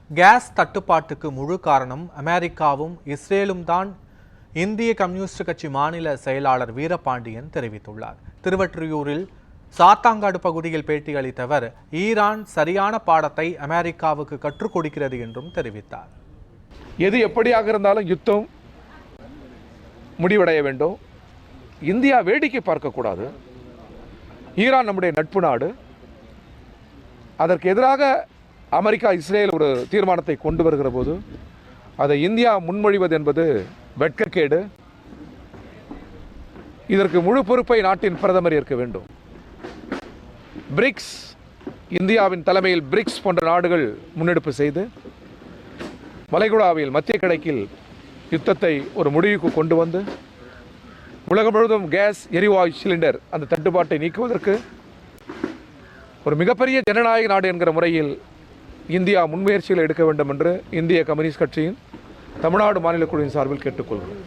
Case தட்டுப்பாட்டுக்கு முழு காரணம் அமெரிக்காவும் இஸ்ரேலும் தான் இந்திய கம்யூனிஸ்ட் கட்சி மாநில செயலாளர் வீரபாண்டியன் தெரிவித்துள்ளார். திருவொற்றியூரில் சாத்தாங்காடு பகுதியில் பேட்டியளித்தவர் ஈரான் சரியான பாடத்தை அமெரிக்காவுக்கு கற்றுக் கொடுக்கிறது என்றும் தெரிவித்தார். எது எப்படியாக இருந்தாலும் யுத்தம் முடிவடைய வேண்டும். இந்தியா வேடிக்கை பார்க்கக்கூடாது. ஈரான் நம்முடைய நட்பு நாடு. அதற்கு எதிராக அமெரிக்கா இஸ்ரேல் ஒரு தீர்மானத்தை கொண்டு வருகிற போது அதை இந்தியா முன்மொழிவது என்பது வெட்கக்கேடு. இதற்கு முழு பொறுப்பை நாட்டின் பிரதமர் ஏற்க வேண்டும். பிரிக்ஸ், இந்தியாவின் தலைமையில் பிரிக்ஸ் போன்ற நாடுகள் முன்னெடுப்பு செய்து வளைகுடாவில் மத்திய கிழக்கில் யுத்தத்தை ஒரு முடிவுக்கு கொண்டு வந்து உலகம் முழுவதும் கேஸ் எரிவாயு சிலிண்டர் அந்த தட்டுப்பாட்டை நீக்குவதற்கு ஒரு மிகப்பெரிய ஜனநாயக நாடு என்கிற முறையில் இந்தியா முன்முயற்சிகள் எடுக்க வேண்டும் என்று இந்திய கம்யூனிஸ்ட் கட்சியின் தமிழ்நாடு மாநில குழுவின் சார்பில் கேட்டுக்கொள்கிறோம்.